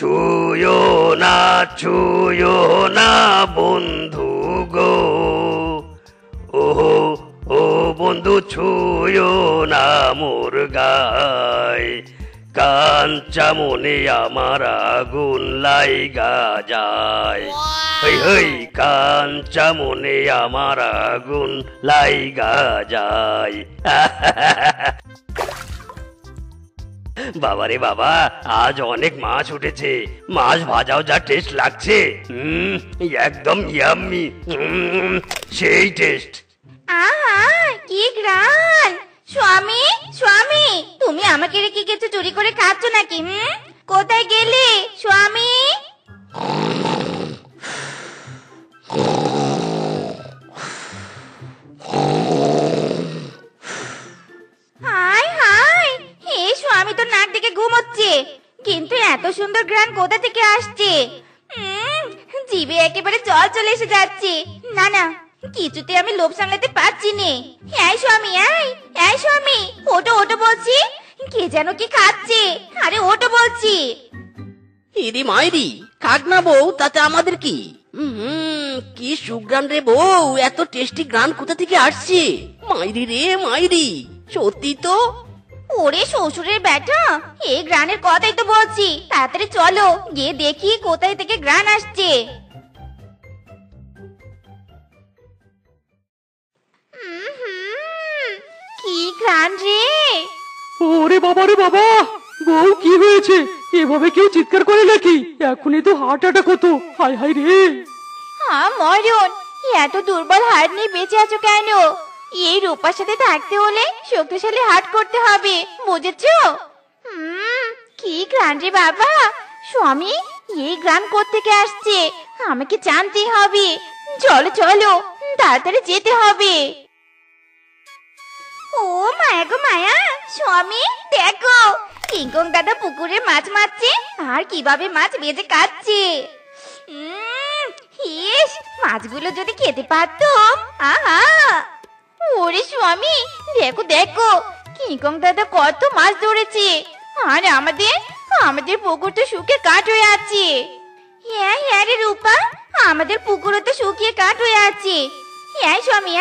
ছুঁয়ো না ছুঁয়ো না বন্ধু গো, ওহো ও বন্ধু ছুঁয়ো না মোর গায়, কাঞ্চা মনে আমার আগুন লাইগা যায়। হই হই কাঞ্চা মনে আমার আগুন লাইগা যায়। বাবারে বাবা, আজ অনেক মাছ উঠেছে, মাছ ভাজাও যা টেস্ট লাগছে, একদম ইয়াম্মি, সেই টেস্ট। আহা কি গ্রান! স্বামী স্বামী, তুমি আমাকে রেখে কিছু চুরি করে খাচ্ছ নাকি? কোথায় গেলে স্বামী? হাই হাই, এই স্বামী তো নাক ডেকে ঘুমোচ্ছে, কিন্তু এত সুন্দর গ্রান কোথা থেকে আসছে? জিভে একেবারে জল চলে এসে যাচ্ছে। না না, কিছুতে আমি লোভ সামলাতে পারছি নে। এই স্বামী, এই স্বামী, ওটো ওটো বলছি, কে যেন কি খাচ্ছে, আরে ওটো বলছি। ইরি মাইরি, খাক না বউ, তাতে আমাদের কি? কি সুগ্রান রে বউ, এত টেস্টি গ্রান কোথা থেকে আসছে? মাইরি রে মাইরি, সত্যি তো। ওরে শ্বশুরের ব্যাটা, এই গ্রানের কথাই তো বলছি, তাড়াতাড়ি চলো গিয়ে দেখি কোথায় থেকে গ্রান আসছে। কি গ্রান রে! ওরে বাবা রে বাবা, বউ কি হয়েছে? এভাবে কেউ চিৎকার করে নাকি? এখনই তো হার্ট অ্যাটাক হতো। হায় হায় রে! মরণ, এত দুর্বল হাড় নিয়ে বেঁচে আছো কেন? এই রূপার সাথে থাকতে হলে শক্তিশালী হার্ট করতে হবে, বুঝেছো? কি গ্রান রে বাবা! স্বামী, এই গ্রান কোত্থেকে আসছে আমাকে জানতেই হবে। চলো চলো, তাড়াতাড়ি যেতে হবে। ও মায়া গো মায়া, স্বামী দেখো, কিংকং দাদা পুকুরে মাছ মারছে, আর কিভাবে মাছ বেজে খাচ্ছে। ইস, মাছগুলো যদি খেতে পারতাম। আহা! ওরে স্বামী, দেখো দেখো, কিংকং দাদা কত মাছ ধরেছে, আর আমাদের পুকুর তো শুকিয়ে কাঠ হয়ে আছে। হ্যাঁ হ্যাঁ রে রূপা, আমাদের পুকুরও তো শুকিয়ে কাঠ হয়ে আছে। হ্যাঁ স্বামী,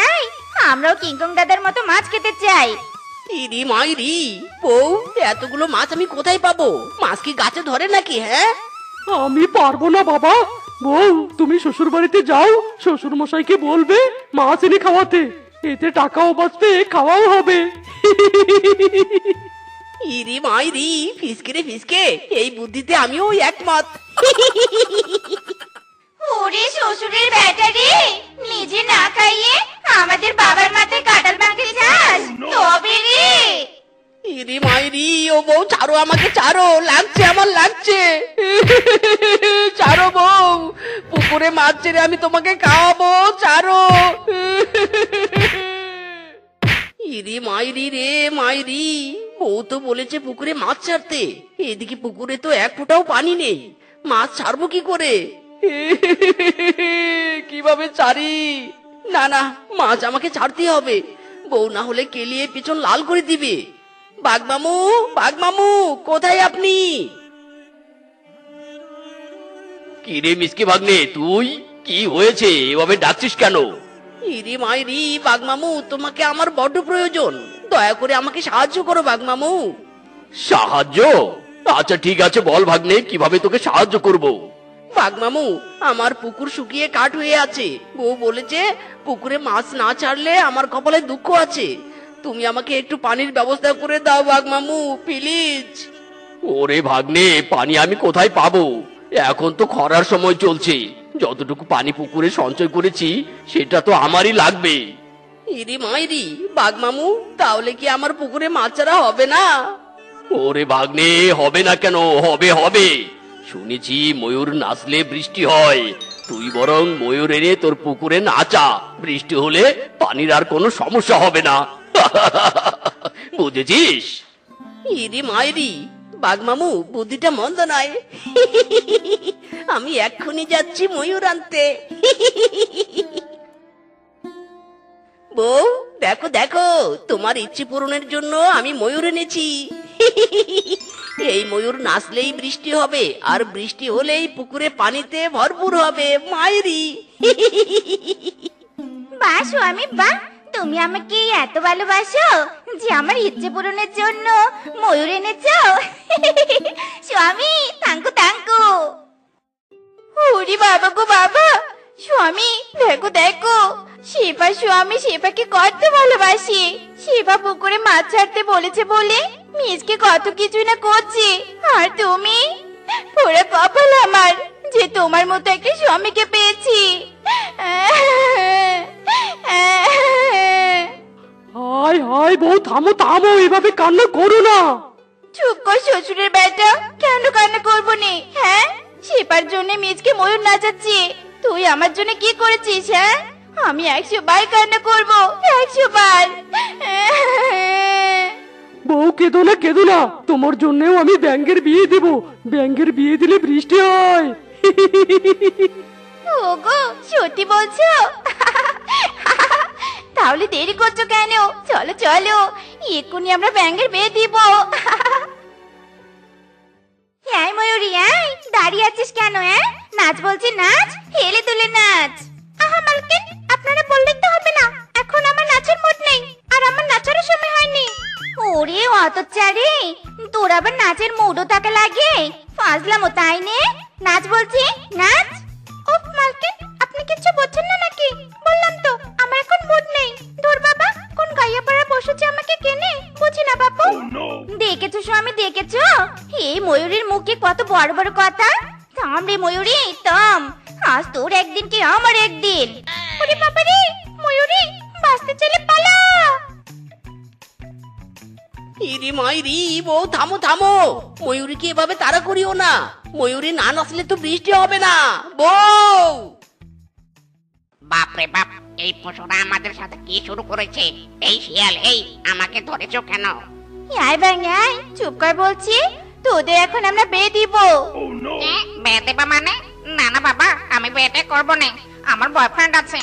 আমরাও কিংকং দাদার মতো মাছ খেতে চাই। ইরি মাইরি, বউ এতগুলো মাছ আমি কোথায় পাবো? মাছ কি গাছে ধরে নাকি? হ্যাঁ, আমি পারবো না বাবা। বউ, তুমি শ্বশুর বাড়িতে যাও, শ্বশুর মশাইকে বলবে মাছ এনে খাওয়াতে, এতে টাকাও বাঁচবে, খাওয়াও হবে। ইরি মাইরি, ফিসকে রে ফিসকে, এই বুদ্ধিতে আমিও একমত। ওরে শ্বশুরের ব্যাটা রে, নিজে না খাইয়ে আমাদের বাবার মাথায় কাঁঠাল মাখতে চাস? তবে রে! ইরি মাইরি, ও বউ ছাড়ো আমাকে, ছাড়ো, লাগছে আমার লাগছে। ছাড়ো বউ, পুকুরে মাছ ছেড়ে আমি তোমাকে খাওয়াবো, ছাড়ো। ইরি মাইরি রে মাইরি, বউ তো বলেছে পুকুরে মাছ ছাড়তে, এদিকে পুকুরে তো এক ফোঁটাও পানি নেই, মাছ ছাড়বো কি করে? কিভাবে ছাড়ি? না না, মাছ আমাকে ছাড়তে হবে, বউ না হলে কেলিয়ে পিছন লাল করে দিবে। বাঘমামু, বাঘমামু, কোথায় আপনি? কি রে মিসকে ভাগ্নে, তুই? কি হয়েছে, এভাবে ডাকছিস কেন? ইরি মাইরি, বাঘমামু, তোমাকে আমার বড্ড প্রয়োজন, দয়া করে আমাকে সাহায্য করো বাঘমামু। সাহায্য? আচ্ছা ঠিক আছে, বল ভাগ্নে, কিভাবে তোকে সাহায্য করব? বাঘমামু, আমার পুকুর শুকিয়ে কাঠ হয়ে আছে, বউ বলেছে পুকুরে মাছ না ছাড়লে আমার কপালে দুঃখ আছে, তুমি আমাকে একটু পানির ব্যবস্থা করে দাও বাঘমামু, প্লিজ। ওরে ভাগ্নে, পানি আমি কোথায় পাবো? এখন তো খরার সময় চলছে, যতটুকু পানি পুকুরে সঞ্চয় করেছি সেটা তো আমারই লাগবে। ইরি মাইরি, বাঘমামু, তাহলে কি আমার পুকুরে মাছ ছাড়া হবে না? ওরে ভাগ্নে, হবে না কেন, হবে হবে। শুনেছি ময়ূর নাচলে বৃষ্টি হয়, তুই বরং ময়ূর এনে তোর পুকুরে নাচা, বৃষ্টি হলে পানির আর কোনো সমস্যা হবে না। বুঝেছিস? ইরি মাইরি, বাঘমামু, বুদ্ধিটা মন্দ নয়। আমি এক্ষুনি যাচ্ছি ময়ূর আনতে। বউ দেখো দেখো, তোমার ইচ্ছে পূরণের জন্য আমি ময়ূর এনেছি। এই ময়ূর নাচলেই বৃষ্টি হবে, আর বৃষ্টি হলেই পুকুরে পানিতে ভরপুর হবে। মায়েরি বাহ স্বামী বাহ, তুমি আমাকে এত ভালোবাসো যে আমার ইচ্ছে পূরণের জন্য ময়ূর এনেছো। স্বামী তাঙ্কু তাঙ্কু। ওরে বাবা গো বাবা, স্বামী দেখো দেখো, শিবা স্বামী শিবাকে কত ভালোবাসে। শিবা পুকুরে মাছ ছাড়তে বলেছে বলে মিজকে কত কিছু না করছে, আর তুমি পুরো কপাল আমার যে তোমার মতো একটা স্বামীকে পেয়েছি। হায় হায় বউ, থামো থামো, এভাবে কান্না করো না। চুপ কর শ্বশুরের বেটা, কেন কান্না করবো নে? হ্যাঁ, শিপার জন্য মিজকে ময়ূর নাচাচ্ছি, তুই আমার জন্য কি করেছিস? হ্যাঁ, আমি 100 বার কান্না করবো, 100 বার। বউ কেঁদো না কেঁদো না, তোমার জন্যও আমি ব্যাঙের বিয়ে দেব। ব্যাঙের বিয়ে দিলে বৃষ্টি হয়। ওগো সত্যি বলছো? তাহলে দেরি করছো কেন? চলো চলো, এক্ষুনি আমরা ব্যাঙের বিয়ে দিব। এই ময়ূরী, দাঁড়িয়ে আছিস কেন? নাচ বলছি নাচ, হেলে দুলে নাচ। আহা মালকিন, আপনারা বললেন তো হবে না, এখন আমার নাচের মুড নেই, আর আমার নাচারও সময় হয়নি। ওরে অতচারি, তোর আবার নাচের মুডও থাকে লাগে? ফাজলামো তাই নে? নাচ বলছি নাচ। ওফ মালকিন, আপনি কিছু বলছেন না নাকি? বললাম তো আমার এখন মুড নেই। তোর বাবা কোন গাইয়া পাড়া বসেছে আমাকে কেনে, বুঝি না বাপু। দেখেছো স্বামী দেখেছো, এই ময়ূরীর মুখে কত বড় বড় কথা। থাম রে ময়ূরী থাম, আজ তোর একদিন কি আমার একদিন। ওরে বাবা রে, ময়ূরী বাঁচতে চলে পালা। ইরি মাইরি, বউ থামো থামো, ময়ূরীকে এভাবে তাড়া করিও না। ময়ূরী না নাচলে তো বৃষ্টি হবে না। বউ বাপরে বাপ, এই পশুরা আমাদের সাথে কি শুরু করেছে? এই শিয়াল, এই আমাকে ধরেছো কেন? আয় ভাই চুপ কর বলছি, তোদের এখন আমরা বিয়ে দিব। বিয়ে দেবা মানে? না না বাবা, আমি বিয়েটা করবো না, আমার বয়ফ্রেন্ড আছে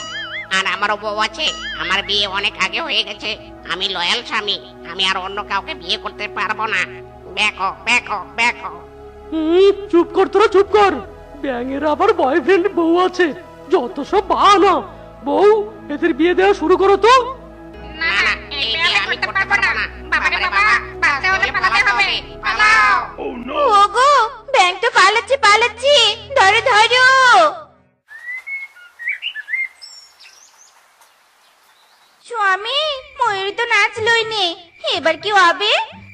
আর আমারও বউ আছে। আমার বিয়ে অনেক আগে হয়ে গেছে, আমি লয়াল স্বামী, আমি আর অন্য কাউকে বিয়ে করতে পারবো না। দেখো দেখো দেখো। চুপ কর তোরা, চুপ কর। ব্যাঙের আবার বয়ফ্রেন্ড বউ আছে, যত সব বাহানা। বউ, এদের বিয়ে দেওয়া শুরু করো তো। না না, এই বিয়ে আমি করতে পারবো না। বাবা রে বাবা, বাঁচতে হলে পালাতে হবে, পালাও। ওগো ব্যাঙ তো পালাচ্ছি পালাচ্ছি, ধরো ধরো। স্বামী ময়ূরী তো নাচলই নে, এবার কি হবে?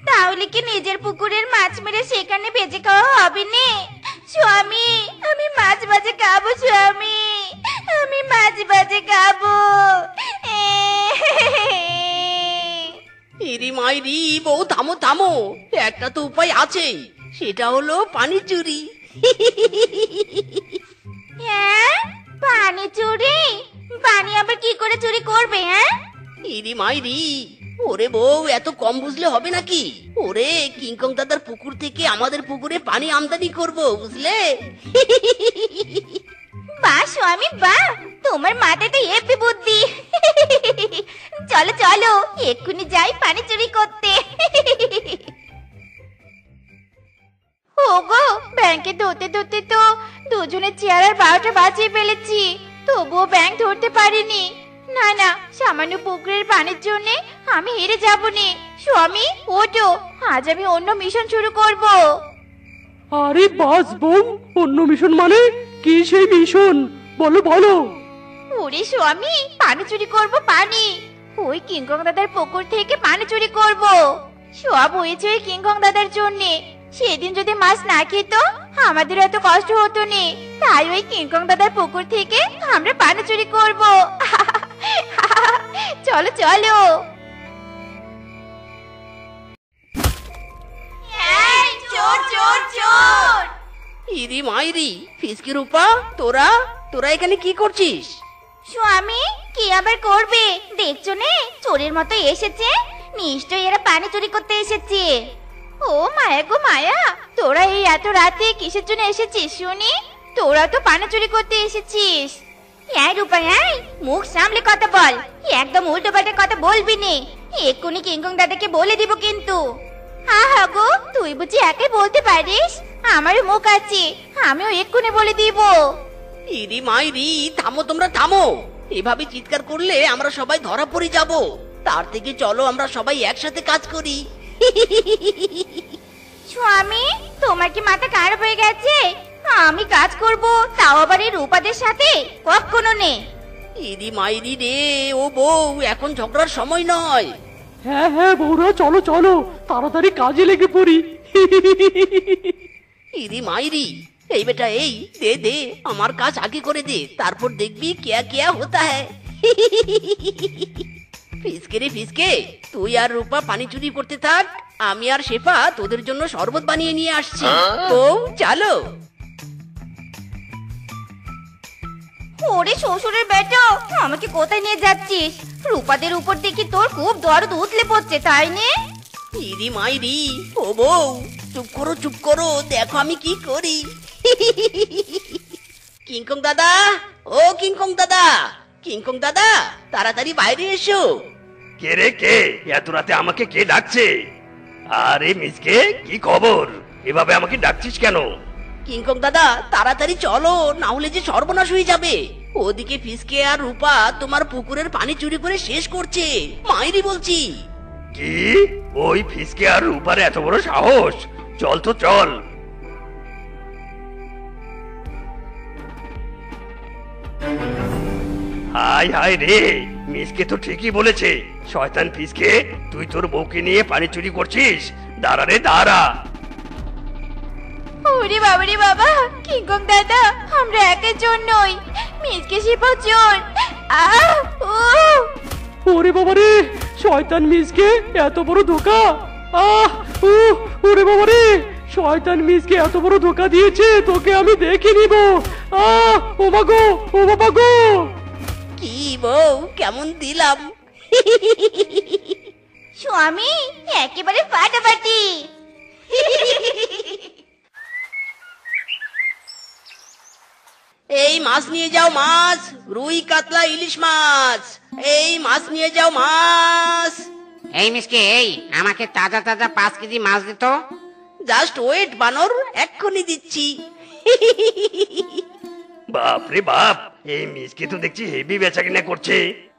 তাহলে কি নিজের পুকুরের মাছ মেরে সেখানে ভেজে খাওয়া হবে নে? স্বামী আমি মাছ ভাজে খাবো, স্বামী আমি মাছ ভাজে খাবো। ইরি মাইরি, বউ থামো থামো, একটা তো উপায় আছে, সেটা হলো পানি চুরি। হ্যাঁ, পানি চুরি? পানি আবার কি করে চুরি করবে? হ্যাঁ, ইরি মাইরি, ওরে বউ এত কম বুঝলে হবে নাকি? ওরে কিংকং দাদার পুকুর থেকে আমাদের পুকুরে পানি আমদানি করব, বুঝলে? বাহ স্বামী বাহ, তোমার মাথায় তো হেপি বুদ্ধি। চলো চলো, এক্ষুনি যাই পানি চুরি করতে। ওগো ব্যাংকে ধরতে ধরতে তো দুজনের চেয়ার আর 12টা বাজিয়ে ফেলেছি, তবুও ব্যাংক ধরতে পারিনি। না না, সামান্য পুকুরের পানির জন্য আমি হেরে যাবো নে। স্বামী ওঠো, আজ আমি অন্য মিশন শুরু করব। আরে বাস বউ, অন্য মিশন মানে কি? সেই মিশন বলো বলো। ওরে স্বামী, পানি চুরি করব, পানি। ওই কিংকং দাদার পুকুর থেকে পানি চুরি করব। সব হয়েছে ওই কিংকং দাদার জন্য। সেদিন যদি মাছ না খেত আমাদের এত কষ্ট হতো না। তাই ওই কিংকং দাদার পুকুর থেকে আমরা পানি চুরি করব। চলো চলো। এই চোর চোর চোর! ইরি মাইরি, ফিসকি রূপা, তোরা তোরা এখানে কি করছিস? স্বামী কি আবার করবে? দেখছো নে চোরের মতো এসেছে, নিশ্চয়ই এরা পানি চুরি করতে এসেছে। ও মায়া গো মায়া, তোরা এই এত রাতে কিসের জন্য এসেছিস শুনি? তোরা তো পানি চুরি করতে এসেছিস। এই রূপা, মুখ সামলে কথা বল, একদম উল্টো পাল্টা কথা বলবি নে, এক্ষুনি কিংকং দাদাকে বলে দিব কিন্তু। হা গো, তুই বুঝি একাই বলতে পারিস? আমারও মুখ আছে, আমিও এক্ষুনি বলে দিব। ইরি মাইরি, থামো তোমরা থামো। এভাবে চিৎকার করলে আমরা সবাই ধরা পড়ে যাব। তার থেকে চলো আমরা সবাই একসাথে কাজ করি। স্বামী, তোমার কি মাথা খারাপ হয়ে গেছে? আমি কাজ করব, তাও আবার এই রূপাদের সাথে? কখনো নেই। ইরি মাইরি রে, ও বউ, এখন ঝগড়ার সময় নয়। হ্যাঁ হ্যাঁ বৌরা, চলো চলো, তাড়াতাড়ি কাজে লেগে পড়ি। ইরি মাইরি, এই বেটা এই, দে দে, আমার কাজ আগে করে দে, তারপর দেখবি क्या क्या होता है। ফিসকে রে ফিসকে, তুই আর রূপা পানি চুরি করতে থাক, আমি আর শেফা তোদের জন্য শরবত বানিয়ে নিয়ে আসছি। বউ চলো। ওরে শ্বশুরের বেটা, আমাকে কোথায় নিয়ে যাচ্ছিস? রূপাদের উপর দেখি তোর খুব দরদ উতলে পড়ছে, তাই নে? ইরি মাইরি, ও বউ, চুপ করো, দেখো আমি কি করি। কিংকং দাদা, ও কিংকং দাদা, কিংকং দাদা, তাড়াতাড়ি বাইরে এসো। কে রে কে? এত রাতে আমাকে কে ডাকছে? আরে মিসকে, কি খবর? এভাবে আমাকে ডাকছিস কেন? কিংকং দাদা, তাড়াতাড়ি চলো, না হলে যে সর্বনাশ হয়ে যাবে। ওদিকে ফিসকে আর রূপা তোমার পুকুরের পানি চুরি করে শেষ করছে। মাইরি বলছি। কি? ওই ফিসকে আর রূপার এত বড় সাহস? চল তো চল। হাই হাই রে, মিসকে তো ঠিকই বলেছে। শয়তান ফিসকে, তুই তোর বউকে নিয়ে পানি চুরি করছিস? দাঁড়া রে দাঁড়া। ওরে বাবা রে বাবা, কিংকং দাদা, আমরা একের জন্যই, মিসকে শিপা চোর। ও ওরে বাবা রে, শয়তান মিসকে এত বড় ধোকা! ওরে বাবা রে, শয়তান মিসকে এত বড় ধোকা দিয়েছে, তোকে আমি দেখে নিব। ও মা গো, ও বাবা গো! কি বউ, কেমন দিলাম? স্বামী, একেবারে ফাটাফাটি। এই মাছ নিয়ে যাও, মাছ, রুই কাতলা ইলিশ মাছ। এই মাছ নিয়ে যাও, মাছ। এই মিসকে, এই আমাকে তাজা তাজা 5 কেজি মাছ দিত। জাস্ট ওয়েট বানর, এক্ষুনি দিচ্ছি। বাপ রে বাপ, এই মিসকে তো দেখছি হেভি বেচাকেনা করছে,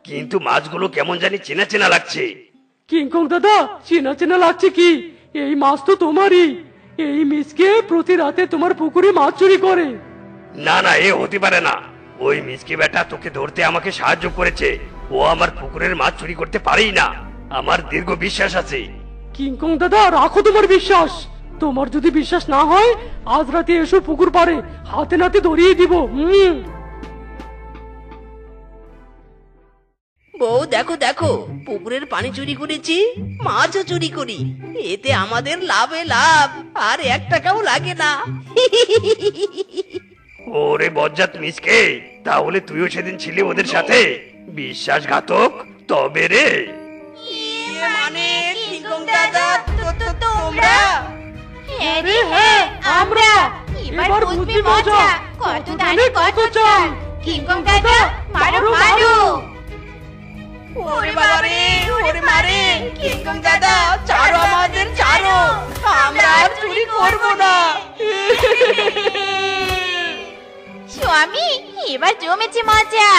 কিন্তু মাছগুলো কেমন জানি চেনা চেনা লাগছে। কিংকং দাদা, চেনা চেনা লাগছে কি? এই মাছ তো তোমারই। এই মিসকে প্রতি রাতে তোমার পুকুরে মাছ চুরি করে। না না, এ হতে পারে না। ওই মিসকে বেটা তোকে ধরতে আমাকে সাহায্য করেছে, ও আমার পুকুরের মাছ চুরি করতে পারেই না। আমার দীর্ঘ বিশ্বাস আছে। কিংকং দাদা, রাখো তোমার বিশ্বাস। তোমার যদি বিশ্বাস না হয়, আজ রাতে এসো পুকুর পাড়ে, হাতে নাতে ধরিয়ে দিব। বউ দেখো দেখো, পুকুরের পানি চুরি করেছি, মাছও চুরি করি, এতে আমাদের লাভে লাভ, আর 1 টাকাও লাগে না। ওরে বজ্জাত মিসকে, তাহলে তুইও সেদিন ছিলি ওদের সাথে? বিশ্বাসঘাতক তবে রে। মানে কিংকং দাদা, তোমরা? হ্যাঁ রে হ্যাঁ, আমরা। এবার বুঝবি মজা, কত দানে কত চাল। কিংকং দাদা, মারো মারো। ওরে বাবা রে, ওরে মারে, কিংকং দাদা, ছাড়ো আমাদের, ছাড়ো, আমরা আর চুরি করব না। স্বামী, এবার জমেছে মজা।